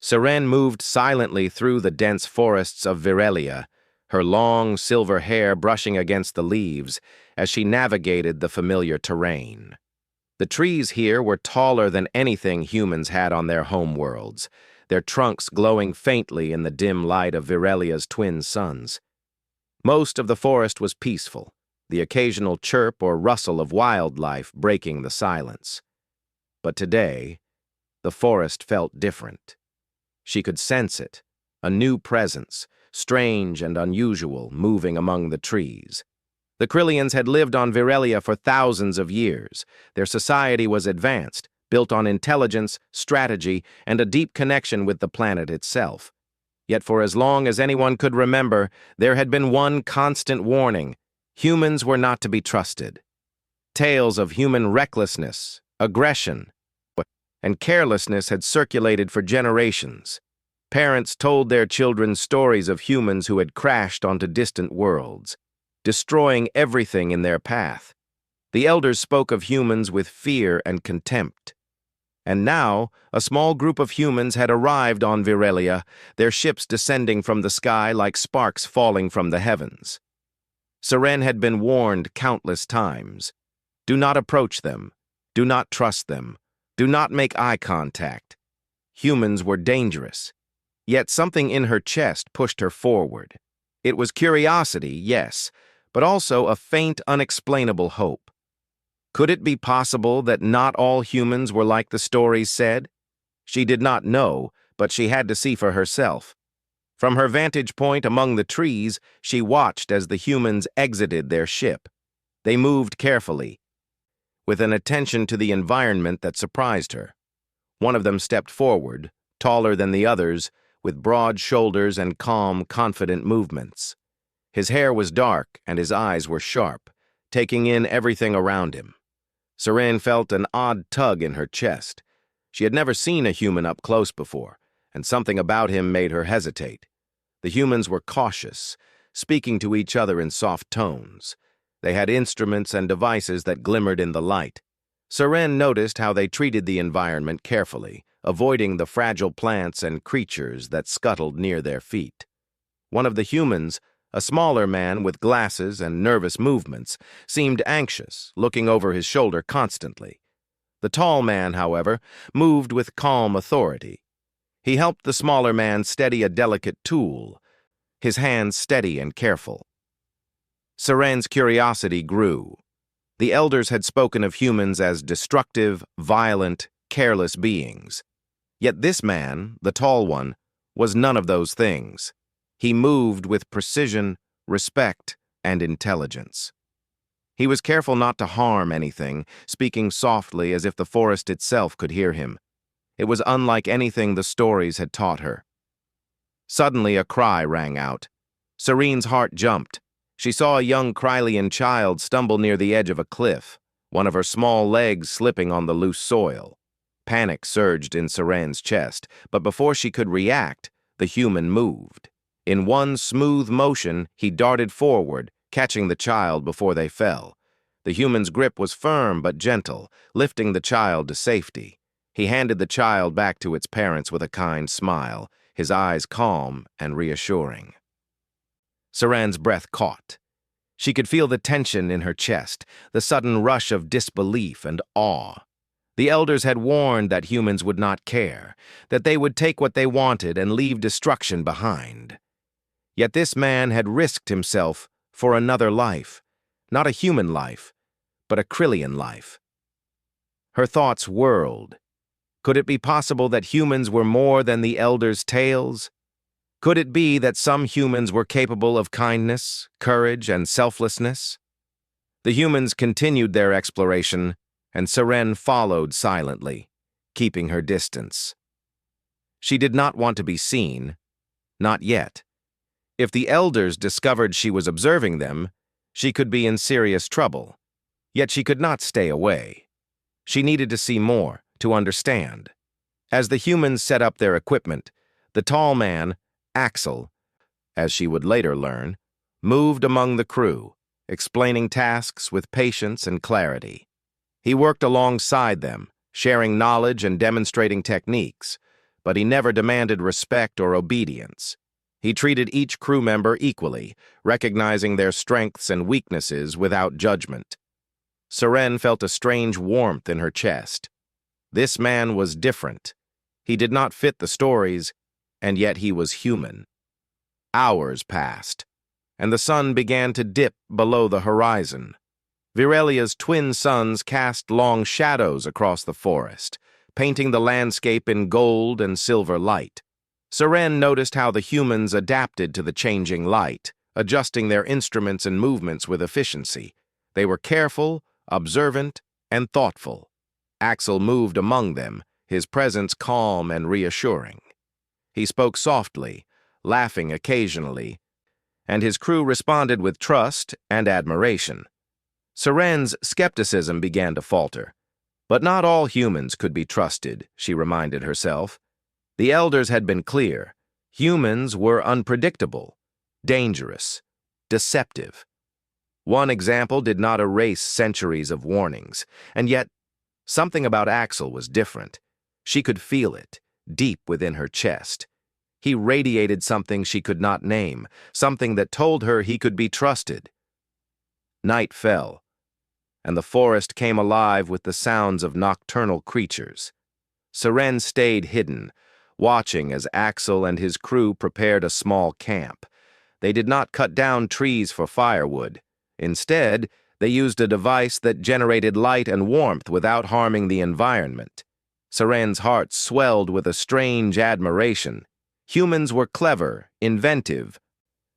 Seren moved silently through the dense forests of Virelia, her long silver hair brushing against the leaves as she navigated the familiar terrain. The trees here were taller than anything humans had on their homeworlds, their trunks glowing faintly in the dim light of Virelia's twin suns. Most of the forest was peaceful, the occasional chirp or rustle of wildlife breaking the silence. But today, the forest felt different. She could sense it, a new presence, strange and unusual, moving among the trees. The Krillians had lived on Virelia for thousands of years. Their society was advanced, built on intelligence, strategy, and a deep connection with the planet itself. Yet for as long as anyone could remember, there had been one constant warning: humans were not to be trusted. Tales of human recklessness, aggression, and carelessness had circulated for generations. Parents told their children stories of humans who had crashed onto distant worlds, destroying everything in their path. The elders spoke of humans with fear and contempt. And now, a small group of humans had arrived on Virelia, their ships descending from the sky like sparks falling from the heavens. Seren had been warned countless times. Do not approach them. Do not trust them. Do not make eye contact. Humans were dangerous. Yet something in her chest pushed her forward. It was curiosity, yes, but also a faint, unexplainable hope. Could it be possible that not all humans were like the stories said? She did not know, but she had to see for herself. From her vantage point among the trees, she watched as the humans exited their ship. They moved carefully, with an attention to the environment that surprised her. One of them stepped forward, taller than the others, with broad shoulders and calm, confident movements. His hair was dark and his eyes were sharp, taking in everything around him. Seren felt an odd tug in her chest. She had never seen a human up close before, and something about him made her hesitate. The humans were cautious, speaking to each other in soft tones. They had instruments and devices that glimmered in the light. Seren noticed how they treated the environment carefully, avoiding the fragile plants and creatures that scuttled near their feet. One of the humans, a smaller man with glasses and nervous movements, seemed anxious, looking over his shoulder constantly. The tall man, however, moved with calm authority. He helped the smaller man steady a delicate tool, his hands steady and careful. Seren's curiosity grew. The elders had spoken of humans as destructive, violent, careless beings. Yet this man, the tall one, was none of those things. He moved with precision, respect, and intelligence. He was careful not to harm anything, speaking softly as if the forest itself could hear him. It was unlike anything the stories had taught her. Suddenly a cry rang out. Serene's heart jumped. She saw a young Krylian child stumble near the edge of a cliff, one of her small legs slipping on the loose soil. Panic surged in Seren's chest, but before she could react, the human moved. In one smooth motion, he darted forward, catching the child before they fell. The human's grip was firm but gentle, lifting the child to safety. He handed the child back to its parents with a kind smile, his eyes calm and reassuring. Seren's breath caught. She could feel the tension in her chest, the sudden rush of disbelief and awe. The elders had warned that humans would not care, that they would take what they wanted and leave destruction behind. Yet this man had risked himself for another life, not a human life, but a Krillian life. Her thoughts whirled. Could it be possible that humans were more than the elders' tales? Could it be that some humans were capable of kindness, courage, and selflessness? The humans continued their exploration, and Seren followed silently, keeping her distance. She did not want to be seen, not yet. If the elders discovered she was observing them, she could be in serious trouble. Yet she could not stay away. She needed to see more, to understand. As the humans set up their equipment, the tall man, Axel, as she would later learn, moved among the crew, explaining tasks with patience and clarity. He worked alongside them, sharing knowledge and demonstrating techniques, but he never demanded respect or obedience. He treated each crew member equally, recognizing their strengths and weaknesses without judgment. Seren felt a strange warmth in her chest. This man was different. He did not fit the stories, and yet he was human. Hours passed, and the sun began to dip below the horizon. Virelia's twin suns cast long shadows across the forest, painting the landscape in gold and silver light. Seren noticed how the humans adapted to the changing light, adjusting their instruments and movements with efficiency. They were careful, observant, and thoughtful. Axel moved among them, his presence calm and reassuring. He spoke softly, laughing occasionally, and his crew responded with trust and admiration. Seren's skepticism began to falter. But not all humans could be trusted, she reminded herself. The elders had been clear. Humans were unpredictable, dangerous, deceptive. One example did not erase centuries of warnings, and yet something about Axel was different. She could feel it, deep within her chest. He radiated something she could not name, something that told her he could be trusted. Night fell, and the forest came alive with the sounds of nocturnal creatures. Seren stayed hidden, watching as Axel and his crew prepared a small camp. They did not cut down trees for firewood. Instead, they used a device that generated light and warmth without harming the environment. Seren's heart swelled with a strange admiration. Humans were clever, inventive,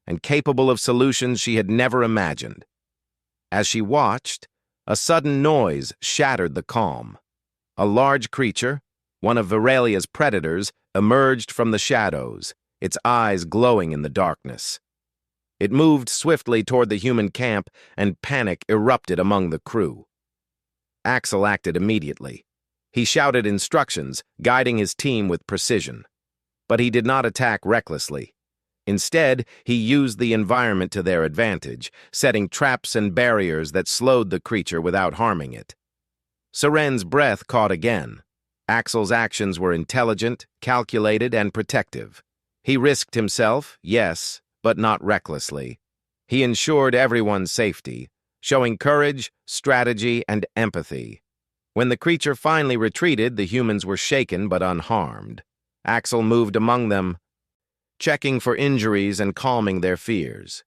and capable of solutions she had never imagined. As she watched, a sudden noise shattered the calm. A large creature, one of Virelia's predators, emerged from the shadows, its eyes glowing in the darkness. It moved swiftly toward the human camp, and panic erupted among the crew. Axel acted immediately. He shouted instructions, guiding his team with precision. But he did not attack recklessly. Instead, he used the environment to their advantage, setting traps and barriers that slowed the creature without harming it. Seren's breath caught again. Axel's actions were intelligent, calculated, and protective. He risked himself, yes, but not recklessly. He ensured everyone's safety, showing courage, strategy, and empathy. When the creature finally retreated, the humans were shaken but unharmed. Axel moved among them, checking for injuries and calming their fears.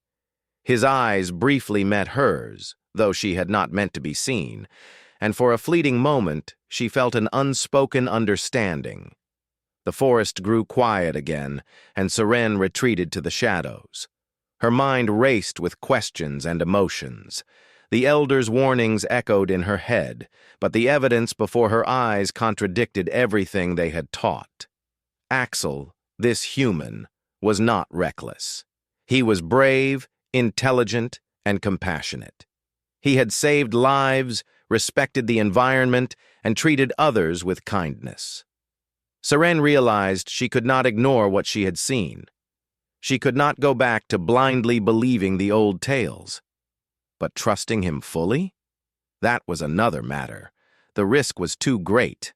His eyes briefly met hers, though she had not meant to be seen, and for a fleeting moment she felt an unspoken understanding. The forest grew quiet again, and Seren retreated to the shadows. Her mind raced with questions and emotions. The elders' warnings echoed in her head, but the evidence before her eyes contradicted everything they had taught. Axel, this human, was not reckless. He was brave, intelligent, and compassionate. He had saved lives, respected the environment, and treated others with kindness. Seren realized she could not ignore what she had seen. She could not go back to blindly believing the old tales. But trusting him fully? That was another matter. The risk was too great.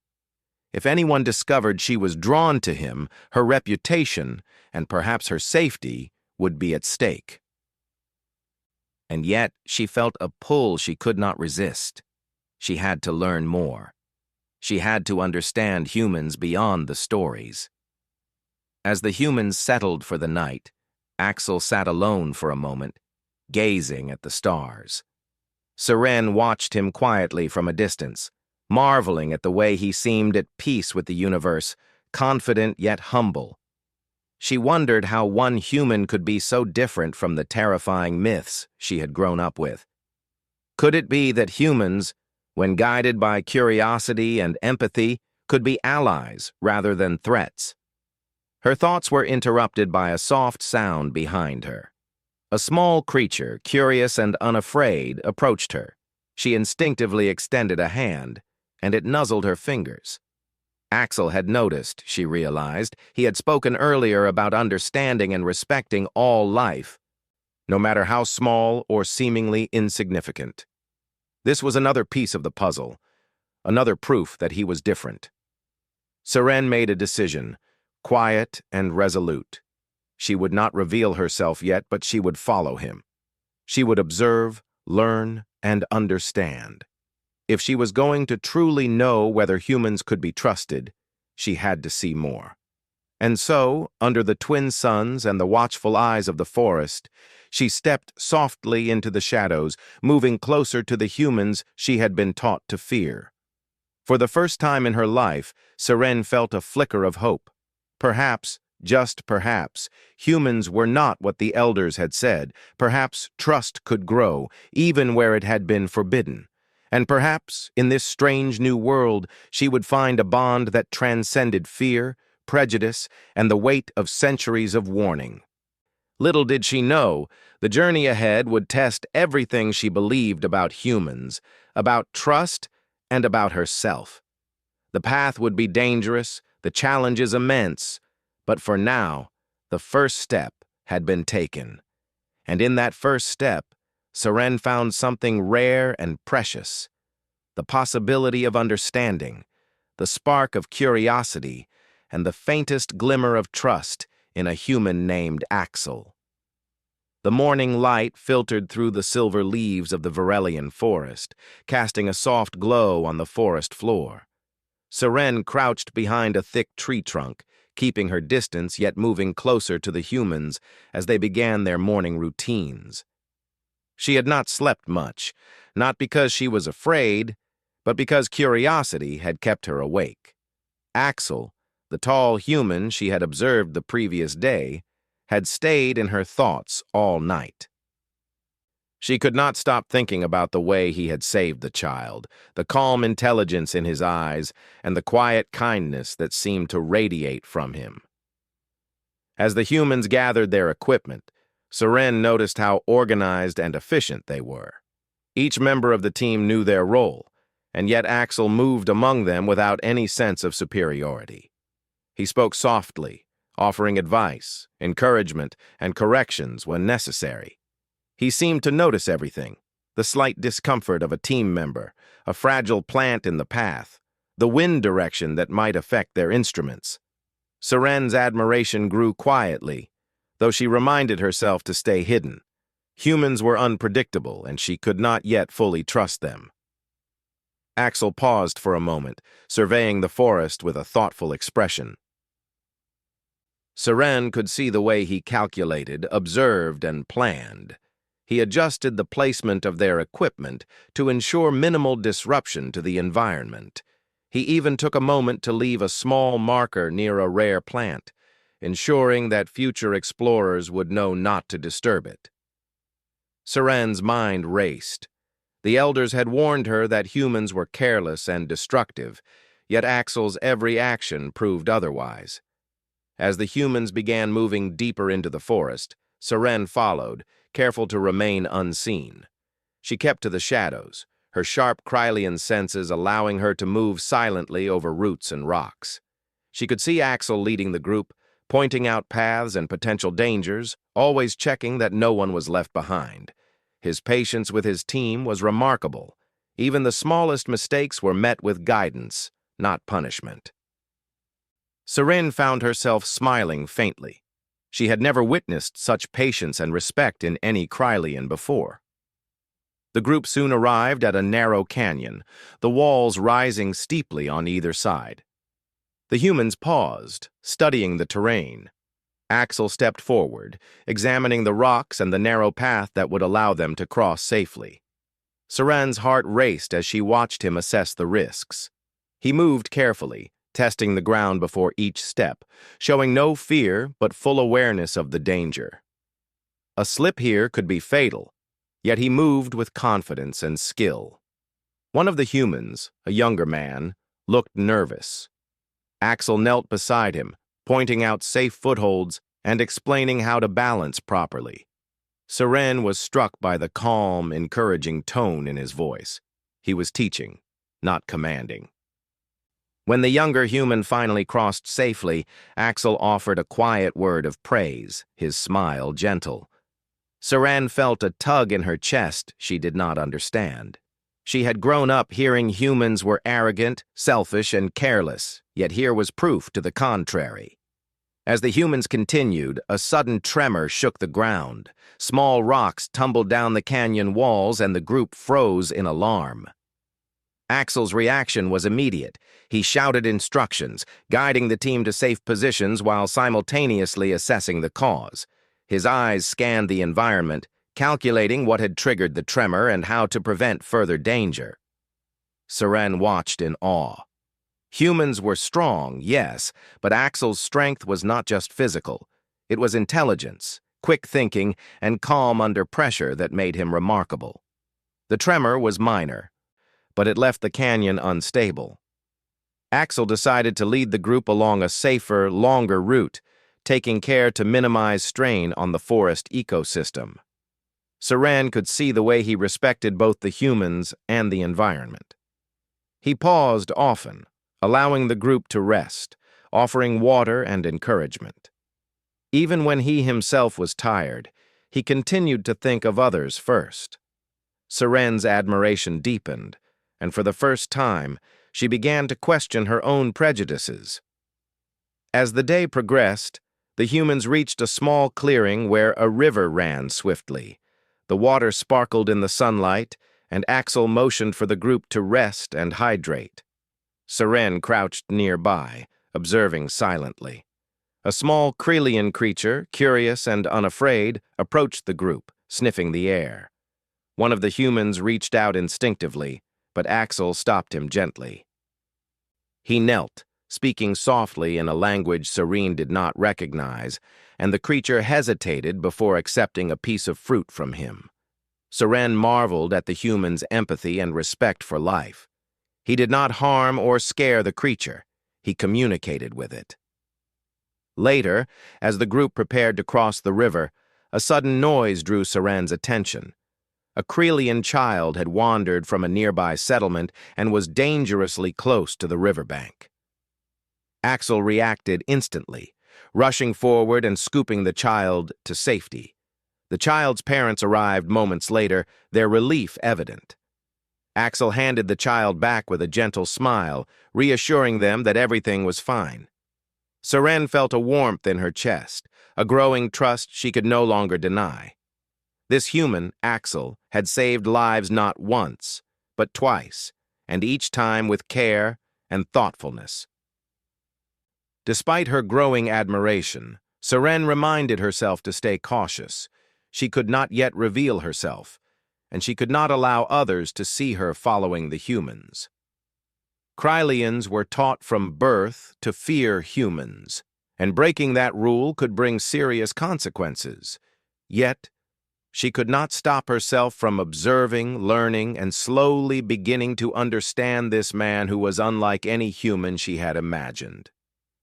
If anyone discovered she was drawn to him, her reputation, and perhaps her safety, would be at stake. And yet, she felt a pull she could not resist. She had to learn more. She had to understand humans beyond the stories. As the humans settled for the night, Axel sat alone for a moment, gazing at the stars. Seren watched him quietly from a distance, marveling at the way he seemed at peace with the universe, confident yet humble. She wondered how one human could be so different from the terrifying myths she had grown up with. Could it be that humans, when guided by curiosity and empathy, could be allies rather than threats? Her thoughts were interrupted by a soft sound behind her. A small creature, curious and unafraid, approached her. She instinctively extended a hand, and it nuzzled her fingers. Axel had noticed, she realized. He had spoken earlier about understanding and respecting all life, no matter how small or seemingly insignificant. This was another piece of the puzzle, another proof that he was different. Seren made a decision. quiet and resolute. She would not reveal herself yet, but she would follow him. She would observe, learn, and understand. If she was going to truly know whether humans could be trusted, she had to see more. And so, under the twin suns and the watchful eyes of the forest, she stepped softly into the shadows, moving closer to the humans she had been taught to fear. For the first time in her life, Seren felt a flicker of hope. Perhaps, just perhaps, humans were not what the elders had said. Perhaps trust could grow, even where it had been forbidden. And perhaps, in this strange new world, she would find a bond that transcended fear, prejudice, and the weight of centuries of warning. Little did she know, the journey ahead would test everything she believed about humans, about trust, and about herself. The path would be dangerous, the challenges immense, but for now, the first step had been taken. And in that first step, Seren found something rare and precious: the possibility of understanding, the spark of curiosity, and the faintest glimmer of trust in a human named Axel. The morning light filtered through the silver leaves of the Virelian forest, casting a soft glow on the forest floor. Seren crouched behind a thick tree trunk, keeping her distance yet moving closer to the humans as they began their morning routines. She had not slept much, not because she was afraid, but because curiosity had kept her awake. Axel, the tall human she had observed the previous day, had stayed in her thoughts all night. She could not stop thinking about the way he had saved the child, the calm intelligence in his eyes, and the quiet kindness that seemed to radiate from him. As the humans gathered their equipment, Seren noticed how organized and efficient they were. Each member of the team knew their role, and yet Axel moved among them without any sense of superiority. He spoke softly, offering advice, encouragement, and corrections when necessary. He seemed to notice everything: the slight discomfort of a team member, a fragile plant in the path, the wind direction that might affect their instruments. Seren's admiration grew quietly, though she reminded herself to stay hidden. Humans were unpredictable, and she could not yet fully trust them. Axel paused for a moment, surveying the forest with a thoughtful expression. Seren could see the way he calculated, observed, and planned. He adjusted the placement of their equipment to ensure minimal disruption to the environment. He even took a moment to leave a small marker near a rare plant, ensuring that future explorers would know not to disturb it. Seren's mind raced. The elders had warned her that humans were careless and destructive, yet Axel's every action proved otherwise. As the humans began moving deeper into the forest, Seren followed, careful to remain unseen. She kept to the shadows, her sharp Krylian senses allowing her to move silently over roots and rocks. She could see Axel leading the group, pointing out paths and potential dangers, always checking that no one was left behind. His patience with his team was remarkable. Even the smallest mistakes were met with guidance, not punishment. Seren found herself smiling faintly. She had never witnessed such patience and respect in any Krylian before. The group soon arrived at a narrow canyon, the walls rising steeply on either side. The humans paused, studying the terrain. Axel stepped forward, examining the rocks and the narrow path that would allow them to cross safely. Seren's heart raced as she watched him assess the risks. He moved carefully, testing the ground before each step, showing no fear but full awareness of the danger. A slip here could be fatal, yet he moved with confidence and skill. One of the humans, a younger man, looked nervous. Axel knelt beside him, pointing out safe footholds and explaining how to balance properly. Seren was struck by the calm, encouraging tone in his voice. He was teaching, not commanding. When the younger human finally crossed safely, Axel offered a quiet word of praise, his smile gentle. Seren felt a tug in her chest she did not understand. She had grown up hearing humans were arrogant, selfish, and careless, yet here was proof to the contrary. As the humans continued, a sudden tremor shook the ground. Small rocks tumbled down the canyon walls and the group froze in alarm. Axel's reaction was immediate. He shouted instructions, guiding the team to safe positions while simultaneously assessing the cause. His eyes scanned the environment, calculating what had triggered the tremor and how to prevent further danger. Seren watched in awe. Humans were strong, yes, but Axel's strength was not just physical. It was intelligence, quick thinking, and calm under pressure that made him remarkable. The tremor was minor, but it left the canyon unstable. Axel decided to lead the group along a safer, longer route, taking care to minimize strain on the forest ecosystem. Seren could see the way he respected both the humans and the environment. He paused often, allowing the group to rest, offering water and encouragement. Even when he himself was tired, he continued to think of others first. Seren's admiration deepened, and for the first time, she began to question her own prejudices. As the day progressed, the humans reached a small clearing where a river ran swiftly. The water sparkled in the sunlight, and Axel motioned for the group to rest and hydrate. Seren crouched nearby, observing silently. A small Krelian creature, curious and unafraid, approached the group, sniffing the air. One of the humans reached out instinctively, but Axel stopped him gently. He knelt, speaking softly in a language Seren did not recognize, and the creature hesitated before accepting a piece of fruit from him. Seren marveled at the human's empathy and respect for life. He did not harm or scare the creature. He communicated with it. Later, as the group prepared to cross the river, a sudden noise drew Seren's attention. A Krelian child had wandered from a nearby settlement and was dangerously close to the riverbank. Axel reacted instantly, rushing forward and scooping the child to safety. The child's parents arrived moments later, their relief evident. Axel handed the child back with a gentle smile, reassuring them that everything was fine. Seren felt a warmth in her chest, a growing trust she could no longer deny. This human, Axel, had saved lives not once, but twice, and each time with care and thoughtfulness. Despite her growing admiration, Seren reminded herself to stay cautious. She could not yet reveal herself, and she could not allow others to see her following the humans. Krelians were taught from birth to fear humans, and breaking that rule could bring serious consequences. Yet, she could not stop herself from observing, learning, and slowly beginning to understand this man who was unlike any human she had imagined.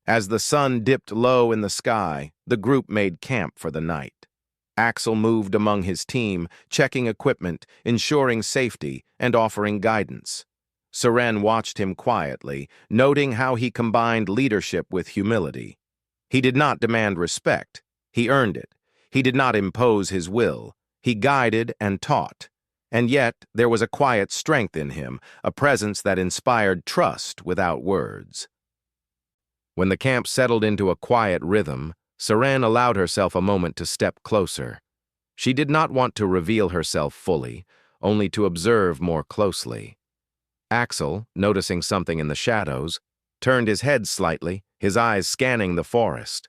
As the sun dipped low in the sky, the group made camp for the night. Axel moved among his team, checking equipment, ensuring safety, and offering guidance. Seren watched him quietly, noting how he combined leadership with humility. He did not demand respect. He earned it. He did not impose his will. He guided and taught. And yet, there was a quiet strength in him, a presence that inspired trust without words. When the camp settled into a quiet rhythm, Seren allowed herself a moment to step closer. She did not want to reveal herself fully, only to observe more closely. Axel, noticing something in the shadows, turned his head slightly, his eyes scanning the forest.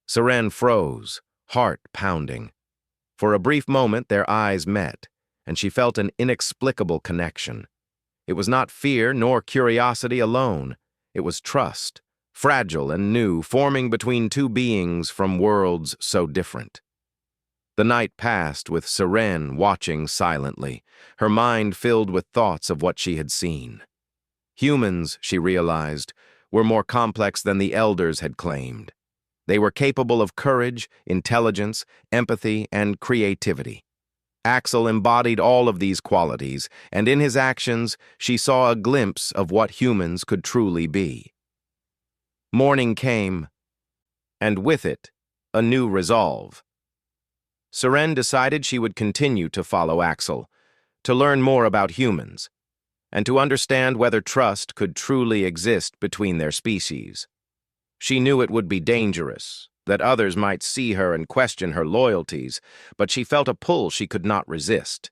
Seren froze, heart pounding. For a brief moment their eyes met, and she felt an inexplicable connection. It was not fear nor curiosity alone. It was trust, fragile and new, forming between two beings from worlds so different. The night passed with Seren watching silently, her mind filled with thoughts of what she had seen. Humans, she realized, were more complex than the elders had claimed. They were capable of courage, intelligence, empathy, and creativity. Axel embodied all of these qualities, and in his actions, she saw a glimpse of what humans could truly be. Morning came, and with it, a new resolve. Seren decided she would continue to follow Axel, to learn more about humans, and to understand whether trust could truly exist between their species. She knew it would be dangerous, that others might see her and question her loyalties, but she felt a pull she could not resist.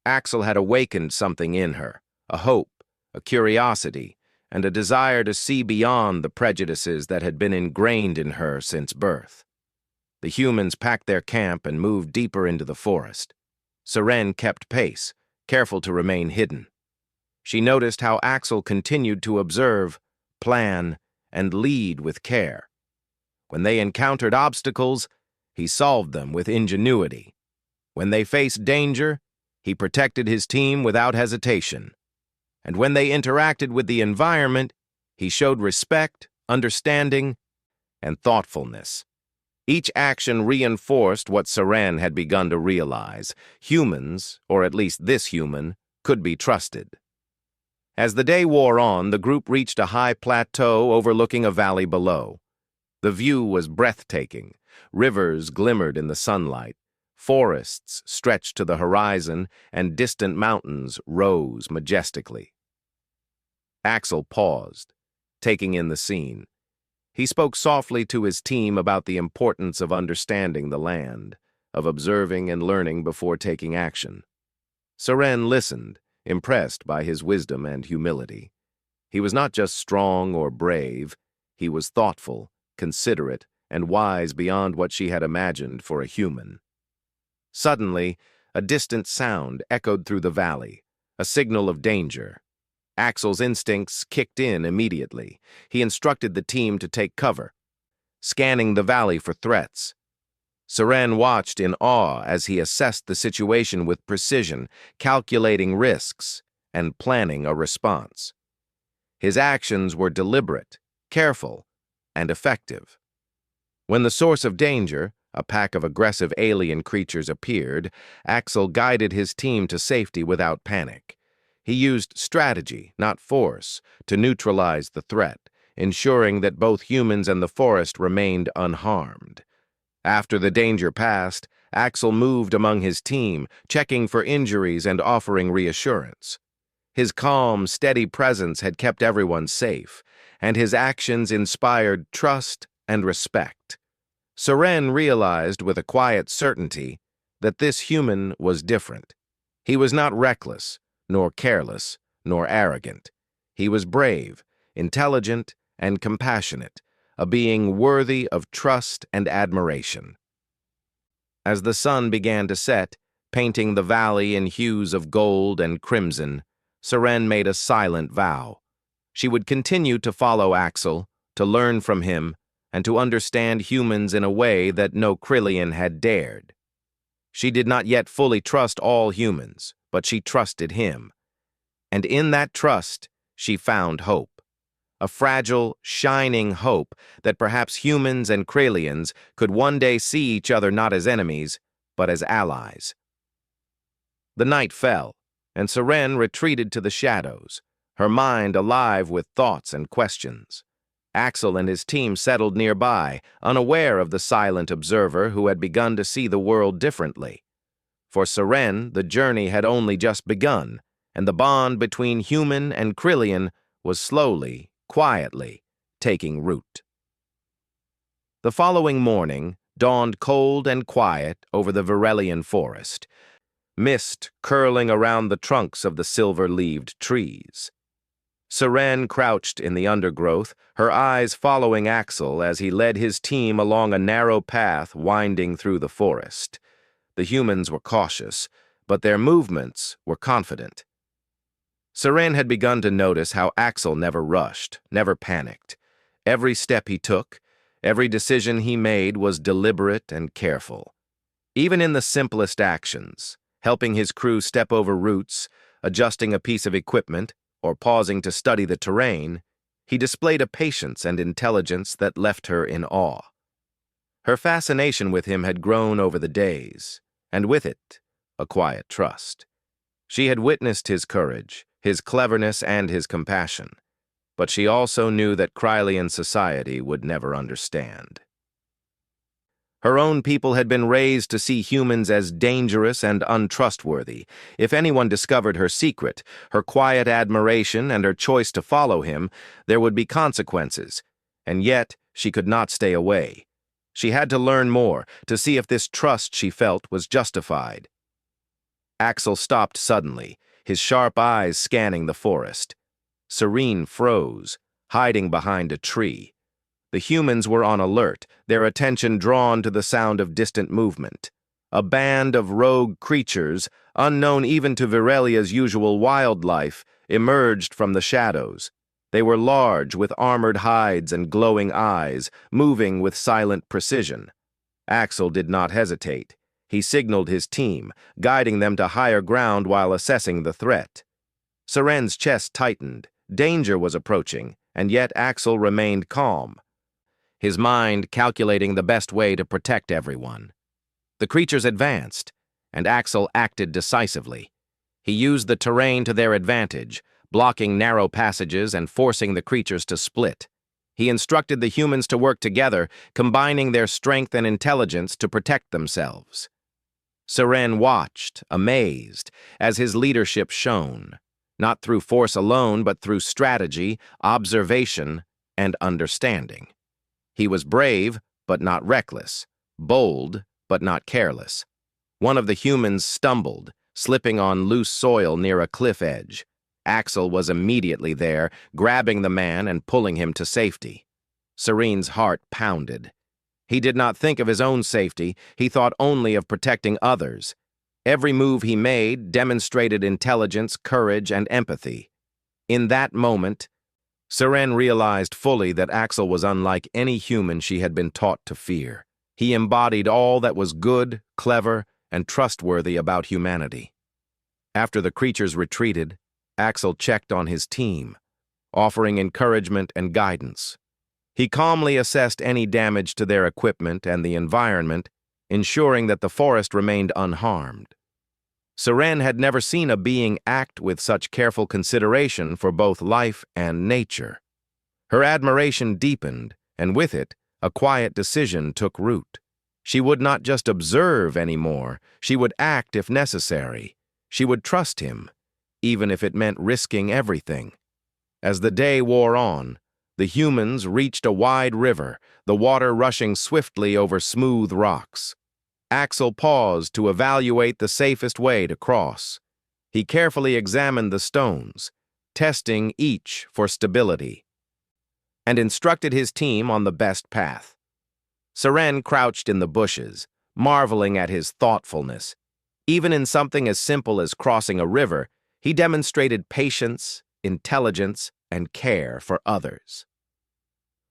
Axel had awakened something in her, a hope, a curiosity, and a desire to see beyond the prejudices that had been ingrained in her since birth. The humans packed their camp and moved deeper into the forest. Seren kept pace, careful to remain hidden. She noticed how Axel continued to observe, plan, and lead with care. When they encountered obstacles, he solved them with ingenuity. When they faced danger, he protected his team without hesitation. And when they interacted with the environment, he showed respect, understanding, and thoughtfulness. Each action reinforced what Seren had begun to realize. Humans, or at least this human, could be trusted. As the day wore on, the group reached a high plateau overlooking a valley below. The view was breathtaking. Rivers glimmered in the sunlight. Forests stretched to the horizon, and distant mountains rose majestically. Axel paused, taking in the scene. He spoke softly to his team about the importance of understanding the land, of observing and learning before taking action. Seren listened, impressed by his wisdom and humility. He was not just strong or brave, he was thoughtful, considerate, and wise beyond what she had imagined for a human. Suddenly, a distant sound echoed through the valley, a signal of danger. Axel's instincts kicked in immediately. He instructed the team to take cover, scanning the valley for threats. Seren watched in awe as he assessed the situation with precision, calculating risks and planning a response. His actions were deliberate, careful, and effective. When the source of danger, a pack of aggressive alien creatures, appeared, Axel guided his team to safety without panic. He used strategy, not force, to neutralize the threat, ensuring that both humans and the forest remained unharmed. After the danger passed, Axel moved among his team, checking for injuries and offering reassurance. His calm, steady presence had kept everyone safe, and his actions inspired trust and respect. Seren realized with a quiet certainty that this human was different. He was not reckless, nor careless, nor arrogant. He was brave, intelligent, and compassionate, a being worthy of trust and admiration. As the sun began to set, painting the valley in hues of gold and crimson, Seren made a silent vow. She would continue to follow Axel, to learn from him, and to understand humans in a way that no Krillian had dared. She did not yet fully trust all humans, but she trusted him. And in that trust, she found hope. A fragile, shining hope that perhaps humans and Krillians could one day see each other not as enemies, but as allies. The night fell, and Seren retreated to the shadows, her mind alive with thoughts and questions. Axel and his team settled nearby, unaware of the silent observer who had begun to see the world differently. For Seren, the journey had only just begun, and the bond between human and Krillian was slowly, quietly, taking root. The following morning dawned cold and quiet over the Virelian forest, mist curling around the trunks of the silver-leaved trees. Seren crouched in the undergrowth, her eyes following Axel as he led his team along a narrow path winding through the forest. The humans were cautious, but their movements were confident. Seren had begun to notice how Axel never rushed, never panicked. Every step he took, every decision he made was deliberate and careful. Even in the simplest actions, helping his crew step over roots, adjusting a piece of equipment, or pausing to study the terrain, he displayed a patience and intelligence that left her in awe. Her fascination with him had grown over the days, and with it, a quiet trust. She had witnessed his courage, his cleverness, and his compassion, but she also knew that Krillian society would never understand. Her own people had been raised to see humans as dangerous and untrustworthy. If anyone discovered her secret, her quiet admiration, and her choice to follow him, there would be consequences, and yet she could not stay away. She had to learn more to see if this trust she felt was justified. Axel stopped suddenly, his sharp eyes scanning the forest. Serene froze, hiding behind a tree. The humans were on alert, their attention drawn to the sound of distant movement. A band of rogue creatures, unknown even to Virelia's usual wildlife, emerged from the shadows. They were large, with armored hides and glowing eyes, moving with silent precision. Axel did not hesitate. He signaled his team, guiding them to higher ground while assessing the threat. Seren's chest tightened. Danger was approaching, and yet Axel remained calm, his mind calculating the best way to protect everyone. The creatures advanced, and Axel acted decisively. He used the terrain to their advantage, blocking narrow passages and forcing the creatures to split. He instructed the humans to work together, combining their strength and intelligence to protect themselves. Seren watched, amazed, as his leadership shone, not through force alone, but through strategy, observation, and understanding. He was brave, but not reckless, bold, but not careless. One of the humans stumbled, slipping on loose soil near a cliff edge. Axel was immediately there, grabbing the man and pulling him to safety. Serene's heart pounded. He did not think of his own safety, he thought only of protecting others. Every move he made demonstrated intelligence, courage, and empathy. In that moment, Seren realized fully that Axel was unlike any human she had been taught to fear. He embodied all that was good, clever, and trustworthy about humanity. After the creatures retreated, Axel checked on his team, offering encouragement and guidance. He calmly assessed any damage to their equipment and the environment, ensuring that the forest remained unharmed. Seren had never seen a being act with such careful consideration for both life and nature. Her admiration deepened, and with it, a quiet decision took root. She would not just observe anymore, she would act if necessary. She would trust him, even if it meant risking everything. As the day wore on, the humans reached a wide river, the water rushing swiftly over smooth rocks. Axel paused to evaluate the safest way to cross. He carefully examined the stones, testing each for stability, and instructed his team on the best path. Seren crouched in the bushes, marveling at his thoughtfulness. Even in something as simple as crossing a river, he demonstrated patience, intelligence, and care for others.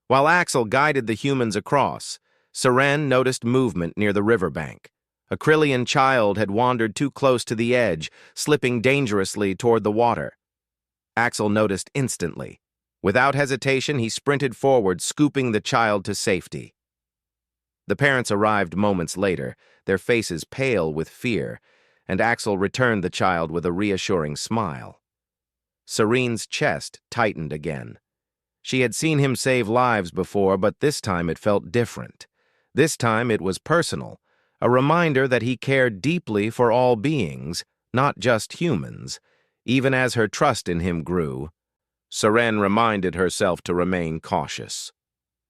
While Axel guided the humans across, Seren noticed movement near the riverbank. A Krillian child had wandered too close to the edge, slipping dangerously toward the water. Axel noticed instantly. Without hesitation, he sprinted forward, scooping the child to safety. The parents arrived moments later, their faces pale with fear, and Axel returned the child with a reassuring smile. Serene's chest tightened again. She had seen him save lives before, but this time it felt different. This time it was personal, a reminder that he cared deeply for all beings, not just humans. Even as her trust in him grew, Seren reminded herself to remain cautious.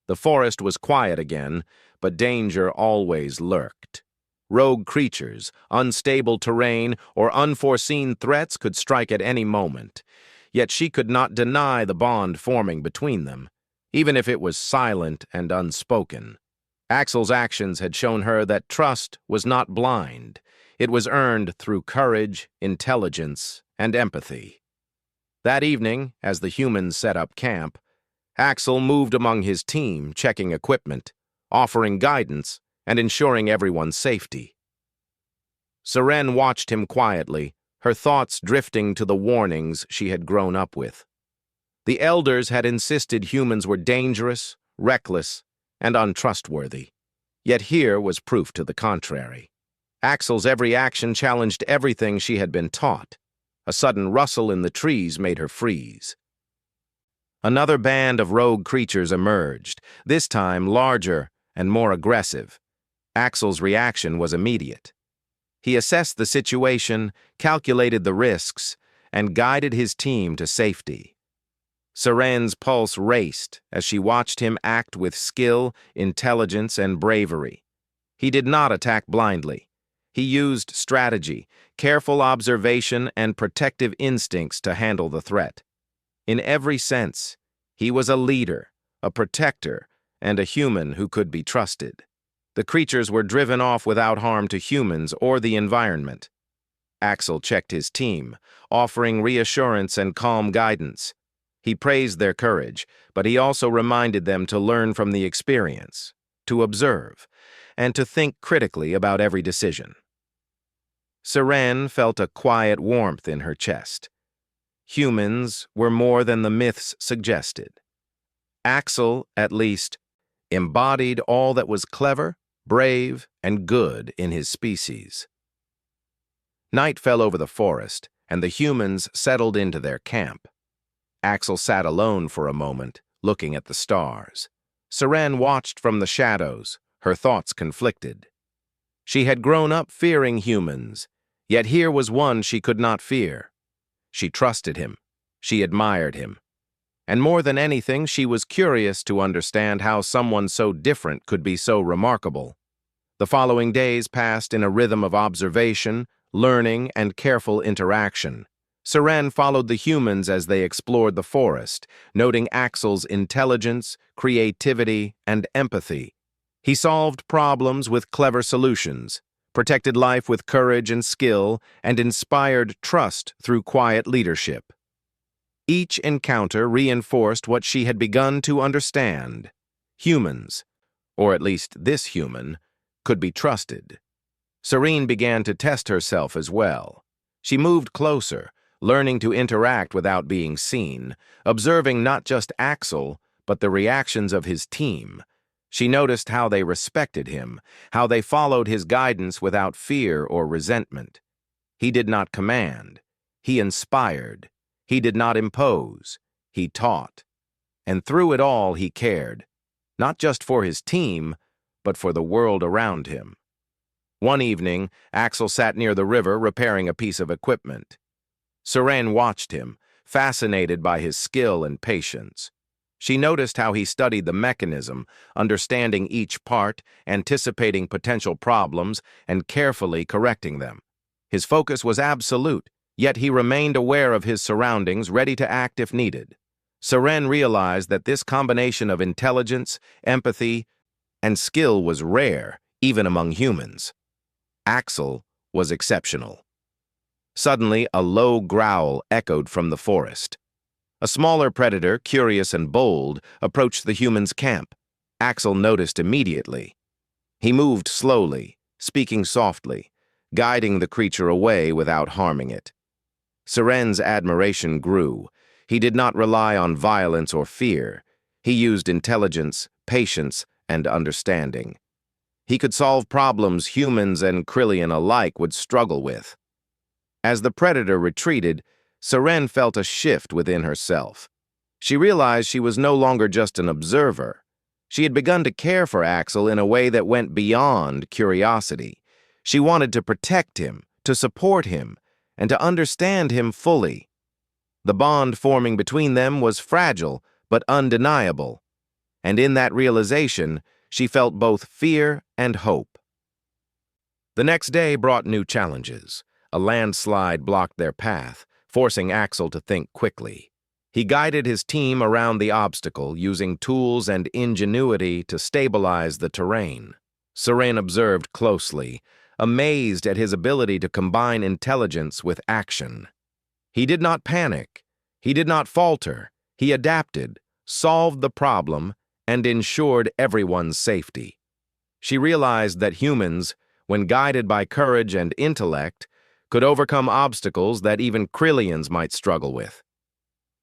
The forest was quiet again, but danger always lurked. Rogue creatures, unstable terrain, or unforeseen threats could strike at any moment. Yet she could not deny the bond forming between them, even if it was silent and unspoken. Axel's actions had shown her that trust was not blind. It was earned through courage, intelligence, and empathy. That evening, as the humans set up camp, Axel moved among his team, checking equipment, offering guidance, and ensuring everyone's safety. Seren watched him quietly, her thoughts drifting to the warnings she had grown up with. The elders had insisted humans were dangerous, reckless, and untrustworthy. Yet here was proof to the contrary. Axel's every action challenged everything she had been taught. A sudden rustle in the trees made her freeze. Another band of rogue creatures emerged, this time larger and more aggressive. Axel's reaction was immediate. He assessed the situation, calculated the risks, and guided his team to safety. Seren's pulse raced as she watched him act with skill, intelligence, and bravery. He did not attack blindly. He used strategy, careful observation, and protective instincts to handle the threat. In every sense, he was a leader, a protector, and a human who could be trusted. The creatures were driven off without harm to humans or the environment. Axel checked his team, offering reassurance and calm guidance. He praised their courage, but he also reminded them to learn from the experience, to observe, and to think critically about every decision. Seren felt a quiet warmth in her chest. Humans were more than the myths suggested. Axel, at least, embodied all that was clever, brave, and good in his species. Night fell over the forest, and the humans settled into their camp. Axel sat alone for a moment, looking at the stars. Seren watched from the shadows, her thoughts conflicted. She had grown up fearing humans, yet here was one she could not fear. She trusted him. She admired him. And more than anything, she was curious to understand how someone so different could be so remarkable. The following days passed in a rhythm of observation, learning, and careful interaction. Seren followed the humans as they explored the forest, noting Axel's intelligence, creativity, and empathy. He solved problems with clever solutions, protected life with courage and skill, and inspired trust through quiet leadership. Each encounter reinforced what she had begun to understand. Humans, or at least this human, could be trusted. Seren began to test herself as well. She moved closer, learning to interact without being seen, observing not just Axel, but the reactions of his team. She noticed how they respected him, how they followed his guidance without fear or resentment. He did not command. He inspired. He did not impose. He taught. And through it all, he cared, not just for his team, but for the world around him. One evening, Axel sat near the river repairing a piece of equipment. Seren watched him, fascinated by his skill and patience. She noticed how he studied the mechanism, understanding each part, anticipating potential problems, and carefully correcting them. His focus was absolute, yet he remained aware of his surroundings, ready to act if needed. Seren realized that this combination of intelligence, empathy, and skill was rare, even among humans. Axel was exceptional. Suddenly, a low growl echoed from the forest. A smaller predator, curious and bold, approached the human's camp. Axel noticed immediately. He moved slowly, speaking softly, guiding the creature away without harming it. Seren's admiration grew. He did not rely on violence or fear. He used intelligence, patience, and understanding. He could solve problems humans and Krillian alike would struggle with. As the predator retreated, Seren felt a shift within herself. She realized she was no longer just an observer. She had begun to care for Axel in a way that went beyond curiosity. She wanted to protect him, to support him, and to understand him fully. The bond forming between them was fragile but undeniable, and in that realization, she felt both fear and hope. The next day brought new challenges. A landslide blocked their path, forcing Axel to think quickly. He guided his team around the obstacle, using tools and ingenuity to stabilize the terrain. Seren observed closely, amazed at his ability to combine intelligence with action. He did not panic. He did not falter. He adapted, solved the problem, and ensured everyone's safety. She realized that humans, when guided by courage and intellect, could overcome obstacles that even Krillians might struggle with.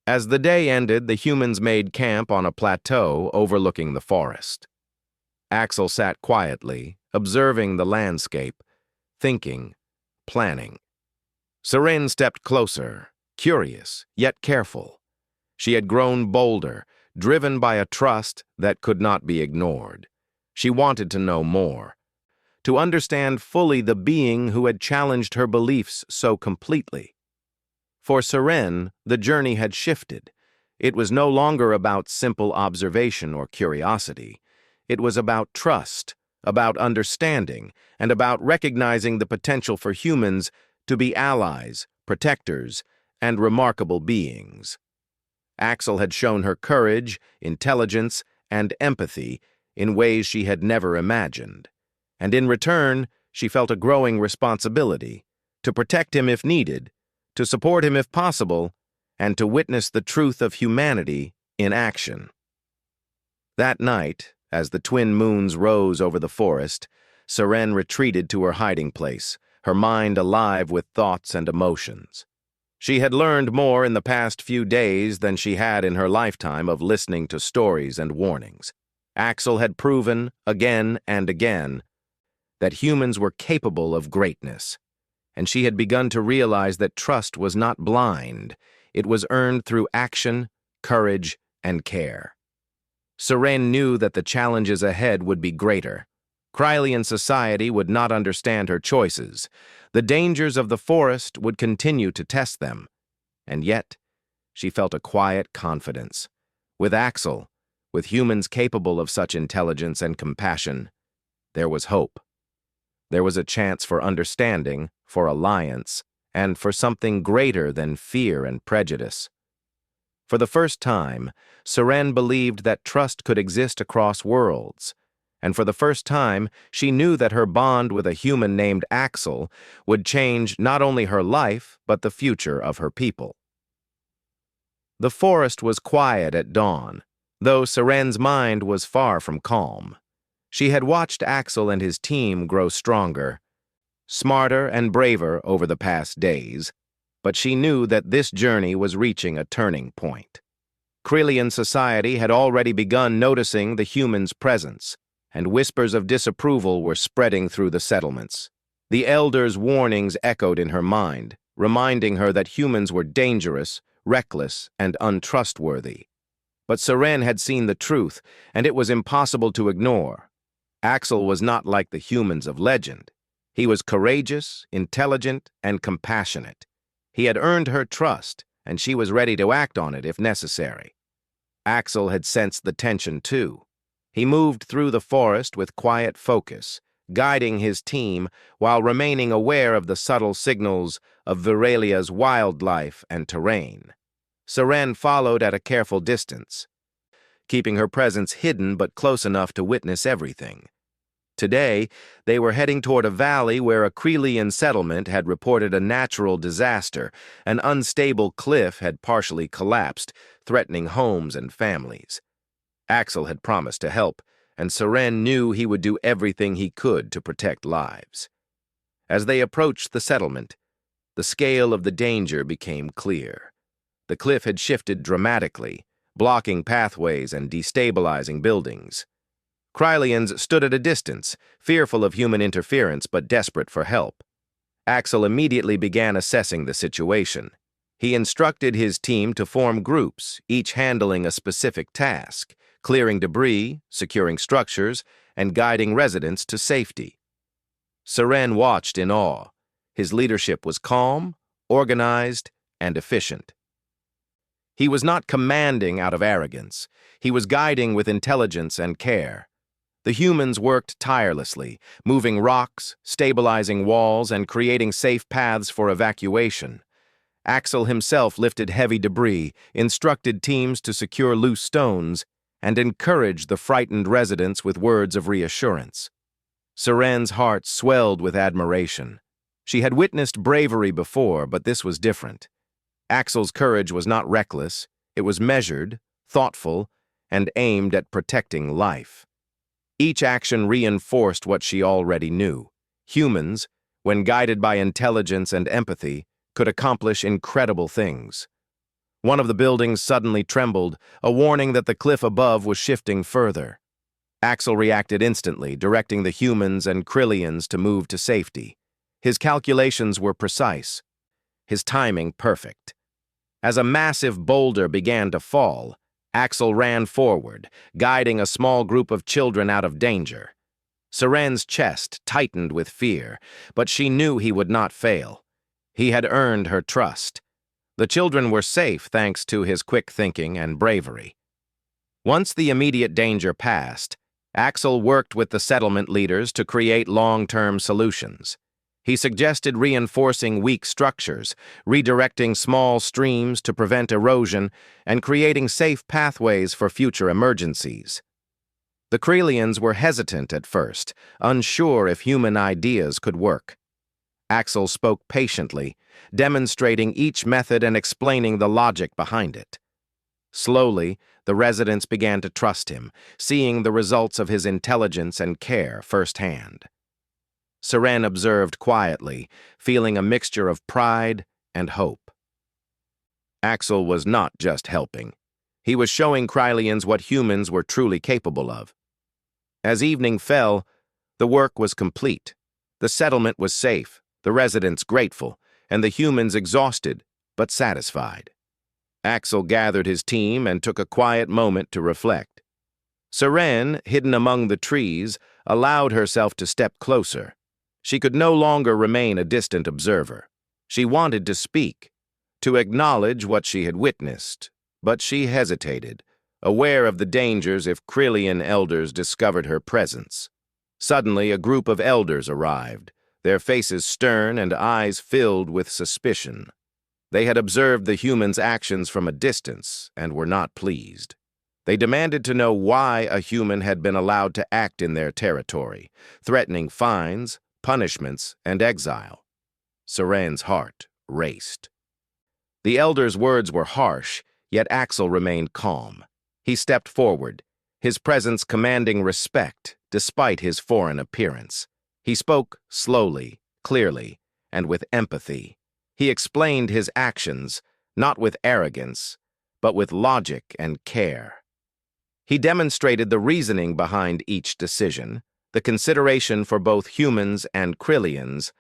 As the day ended, the humans made camp on a plateau overlooking the forest. Axel sat quietly, observing the landscape, thinking, planning. Seren stepped closer, curious, yet careful. She had grown bolder, driven by a trust that could not be ignored. She wanted to know more, to understand fully the being who had challenged her beliefs so completely. For Seren, the journey had shifted. It was no longer about simple observation or curiosity. It was about trust, about understanding, and about recognizing the potential for humans to be allies, protectors, and remarkable beings. Axel had shown her courage, intelligence, and empathy in ways she had never imagined. And in return, she felt a growing responsibility to protect him if needed, to support him if possible, and to witness the truth of humanity in action. That night, as the twin moons rose over the forest, Seren retreated to her hiding place, her mind alive with thoughts and emotions. She had learned more in the past few days than she had in her lifetime of listening to stories and warnings. Axel had proven, again and again, that humans were capable of greatness, and she had begun to realize that trust was not blind. It was earned through action, courage, and care. Seren knew that the challenges ahead would be greater. Krylian society would not understand her choices. The dangers of the forest would continue to test them. And yet, she felt a quiet confidence. With Axel, with humans capable of such intelligence and compassion, there was hope. There was a chance for understanding, for alliance, and for something greater than fear and prejudice. For the first time, Seren believed that trust could exist across worlds, and for the first time, she knew that her bond with a human named Axel would change not only her life, but the future of her people. The forest was quiet at dawn, though Seren's mind was far from calm. She had watched Axel and his team grow stronger, smarter and braver over the past days, but she knew that this journey was reaching a turning point. Krylian society had already begun noticing the humans' presence, and whispers of disapproval were spreading through the settlements. The elders' warnings echoed in her mind, reminding her that humans were dangerous, reckless, and untrustworthy. But Seren had seen the truth, and it was impossible to ignore. Axel was not like the humans of legend. He was courageous, intelligent, and compassionate. He had earned her trust, and she was ready to act on it if necessary. Axel had sensed the tension too. He moved through the forest with quiet focus, guiding his team while remaining aware of the subtle signals of Virelia's wildlife and terrain. Seren followed at a careful distance, keeping her presence hidden but close enough to witness everything. Today, they were heading toward a valley where a Krylian settlement had reported a natural disaster. An unstable cliff had partially collapsed, threatening homes and families. Axel had promised to help, and Seren knew he would do everything he could to protect lives. As they approached the settlement, the scale of the danger became clear. The cliff had shifted dramatically, blocking pathways and destabilizing buildings. Krylians stood at a distance, fearful of human interference but desperate for help. Axel immediately began assessing the situation. He instructed his team to form groups, each handling a specific task, clearing debris, securing structures, and guiding residents to safety. Seren watched in awe. His leadership was calm, organized, and efficient. He was not commanding out of arrogance. He was guiding with intelligence and care. The humans worked tirelessly, moving rocks, stabilizing walls, and creating safe paths for evacuation. Axel himself lifted heavy debris, instructed teams to secure loose stones, and encouraged the frightened residents with words of reassurance. Seren's heart swelled with admiration. She had witnessed bravery before, but this was different. Axel's courage was not reckless. It was measured, thoughtful, and aimed at protecting life. Each action reinforced what she already knew. Humans, when guided by intelligence and empathy, could accomplish incredible things. One of the buildings suddenly trembled, a warning that the cliff above was shifting further. Axel reacted instantly, directing the humans and Krylians to move to safety. His calculations were precise, his timing perfect. As a massive boulder began to fall, Axel ran forward, guiding a small group of children out of danger. Seren's chest tightened with fear, but she knew he would not fail. He had earned her trust. The children were safe thanks to his quick thinking and bravery. Once the immediate danger passed, Axel worked with the settlement leaders to create long-term solutions. He suggested reinforcing weak structures, redirecting small streams to prevent erosion, and creating safe pathways for future emergencies. The Krelians were hesitant at first, unsure if human ideas could work. Axel spoke patiently, demonstrating each method and explaining the logic behind it. Slowly, the residents began to trust him, seeing the results of his intelligence and care firsthand. Seren observed quietly, feeling a mixture of pride and hope. Axel was not just helping. He was showing Krelians what humans were truly capable of. As evening fell, the work was complete. The settlement was safe, the residents grateful, and the humans exhausted but satisfied. Axel gathered his team and took a quiet moment to reflect. Seren, hidden among the trees, allowed herself to step closer. She could no longer remain a distant observer. She wanted to speak, to acknowledge what she had witnessed, but she hesitated, aware of the dangers if Krelian elders discovered her presence. Suddenly, a group of elders arrived, their faces stern and eyes filled with suspicion. They had observed the humans' actions from a distance and were not pleased. They demanded to know why a human had been allowed to act in their territory, threatening fines, punishments, and exile. Seren's heart raced. The elders' words were harsh, yet Axel remained calm. He stepped forward, his presence commanding respect despite his foreign appearance. He spoke slowly, clearly, and with empathy. He explained his actions, not with arrogance, but with logic and care. He demonstrated the reasoning behind each decision, the consideration for both humans and Krelians,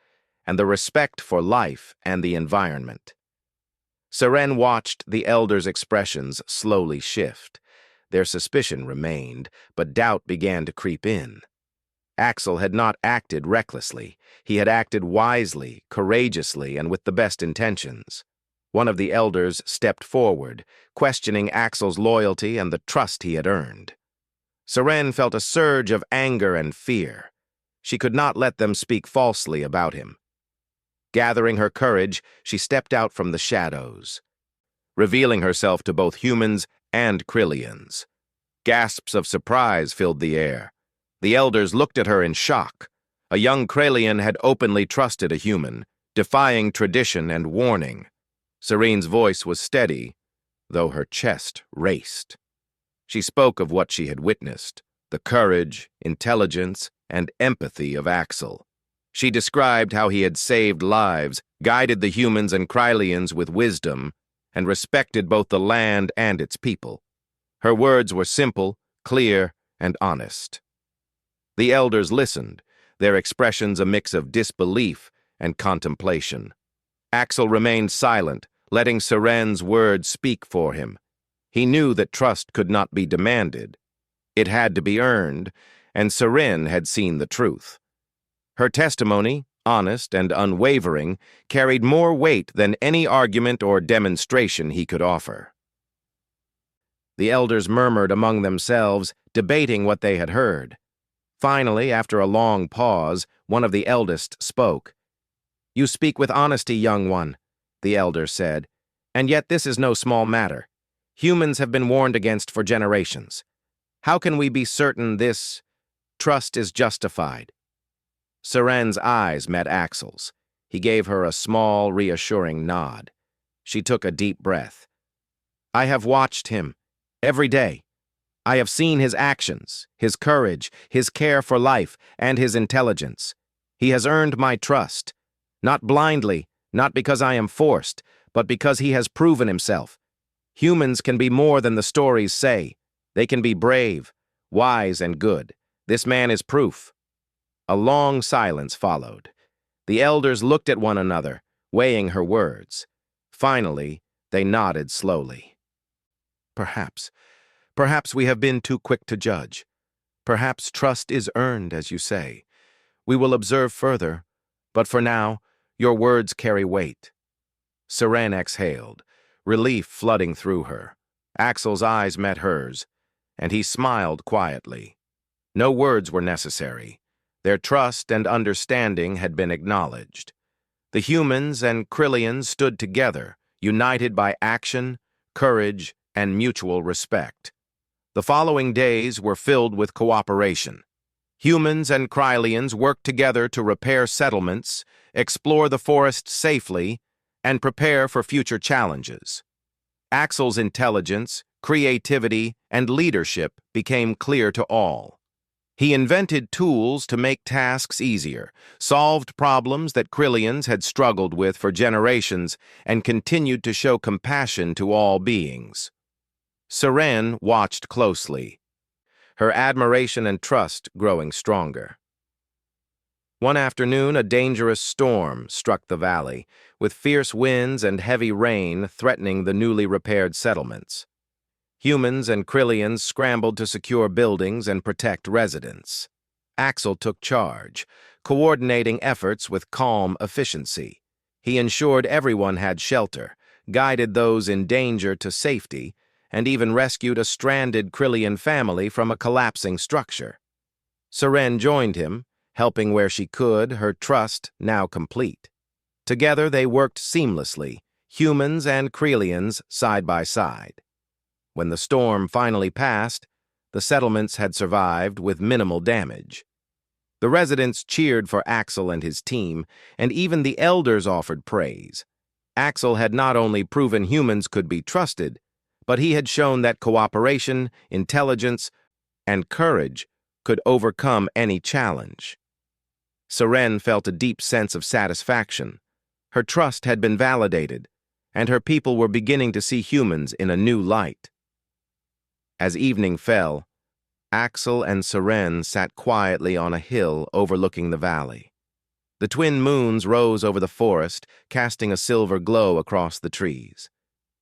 and the respect for life and the environment. Seren watched the elders' expressions slowly shift. Their suspicion remained, but doubt began to creep in. Axel had not acted recklessly. He had acted wisely, courageously, and with the best intentions. One of the elders stepped forward, questioning Axel's loyalty and the trust he had earned. Seren felt a surge of anger and fear. She could not let them speak falsely about him. Gathering her courage, she stepped out from the shadows, revealing herself to both humans and Krelians. Gasps of surprise filled the air. The elders looked at her in shock. A young Krelian had openly trusted a human, defying tradition and warning. Serene's voice was steady, though her chest raced. She spoke of what she had witnessed, the courage, intelligence, and empathy of Axel. She described how he had saved lives, guided the humans and Krelians with wisdom, and respected both the land and its people. Her words were simple, clear, and honest. The elders listened, their expressions a mix of disbelief and contemplation. Axel remained silent, letting Seren's words speak for him. He knew that trust could not be demanded. It had to be earned, and Seren had seen the truth. Her testimony, honest and unwavering, carried more weight than any argument or demonstration he could offer. The elders murmured among themselves, debating what they had heard. Finally, after a long pause, one of the eldest spoke. "You speak with honesty, young one," the elder said, "and yet this is no small matter. Humans have been warned against for generations. How can we be certain this trust is justified?" Seren's eyes met Axel's. He gave her a small, reassuring nod. She took a deep breath. "I have watched him every day. I have seen his actions, his courage, his care for life, and his intelligence. He has earned my trust, not blindly, not because I am forced, but because he has proven himself. Humans can be more than the stories say. They can be brave, wise, and good. This man is proof." A long silence followed. The elders looked at one another, weighing her words. Finally, they nodded slowly. Perhaps we have been too quick to judge. Perhaps trust is earned, as you say. We will observe further, but for now, your words carry weight." Seren exhaled, relief flooding through her. Axel's eyes met hers, and he smiled quietly. No words were necessary. Their trust and understanding had been acknowledged. The humans and Krillians stood together, united by action, courage, and mutual respect. The following days were filled with cooperation. Humans and Krillians worked together to repair settlements, explore the forest safely, and prepare for future challenges. Axel's intelligence, creativity, and leadership became clear to all. He invented tools to make tasks easier, solved problems that Krillians had struggled with for generations, and continued to show compassion to all beings. Seren watched closely, her admiration and trust growing stronger. One afternoon, a dangerous storm struck the valley, with fierce winds and heavy rain threatening the newly repaired settlements. Humans and Krillians scrambled to secure buildings and protect residents. Axel took charge, coordinating efforts with calm efficiency. He ensured everyone had shelter, guided those in danger to safety, and even rescued a stranded Krillian family from a collapsing structure. Seren joined him, helping where she could, her trust now complete. Together they worked seamlessly, humans and Krillians side by side. When the storm finally passed, the settlements had survived with minimal damage. The residents cheered for Axel and his team, and even the elders offered praise. Axel had not only proven humans could be trusted, but he had shown that cooperation, intelligence, and courage could overcome any challenge. Seren felt a deep sense of satisfaction. Her trust had been validated, and her people were beginning to see humans in a new light. As evening fell, Axel and Seren sat quietly on a hill overlooking the valley. The twin moons rose over the forest, casting a silver glow across the trees.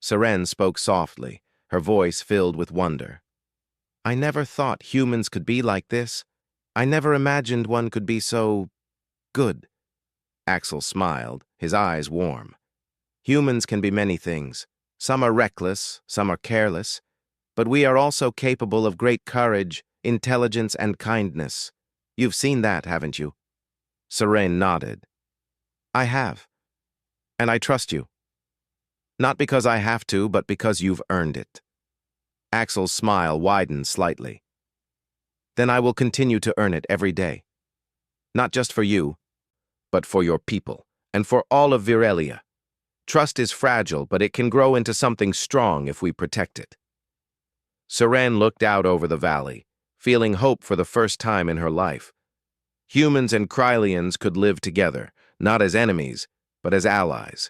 Seren spoke softly, her voice filled with wonder. "I never thought humans could be like this. I never imagined one could be so good." Axel smiled, his eyes warm. "Humans can be many things. Some are reckless, some are careless. But we are also capable of great courage, intelligence, and kindness. You've seen that, haven't you?" Seren nodded. "I have. And I trust you. Not because I have to, but because you've earned it." Axel's smile widened slightly. "Then I will continue to earn it every day. Not just for you, but for your people, and for all of Virelia. Trust is fragile, but it can grow into something strong if we protect it." Seren looked out over the valley, feeling hope for the first time in her life. Humans and Krillians could live together, not as enemies, but as allies.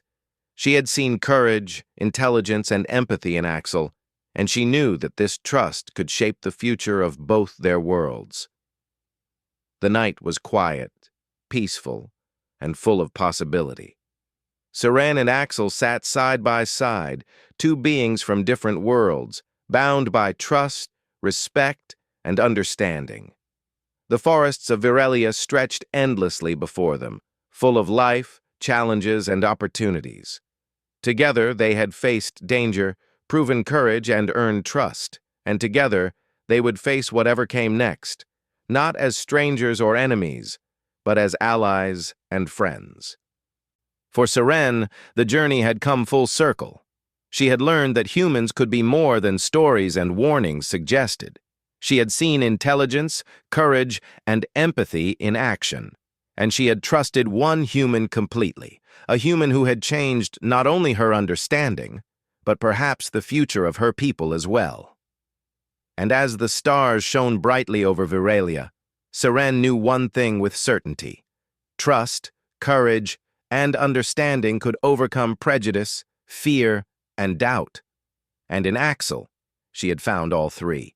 She had seen courage, intelligence, and empathy in Axel, and she knew that this trust could shape the future of both their worlds. The night was quiet, peaceful, and full of possibility. Seren and Axel sat side by side, two beings from different worlds, bound by trust, respect, and understanding. The forests of Virelia stretched endlessly before them, full of life, challenges, and opportunities. Together they had faced danger, proven courage, and earned trust, and together they would face whatever came next, not as strangers or enemies, but as allies and friends. For Seren, the journey had come full circle. She had learned that humans could be more than stories and warnings suggested. She had seen intelligence, courage, and empathy in action, and she had trusted one human completely, a human who had changed not only her understanding, but perhaps the future of her people as well. And as the stars shone brightly over Virelia, Seren knew one thing with certainty: trust, courage, and understanding could overcome prejudice, fear, and doubt. And in Axel, she had found all three.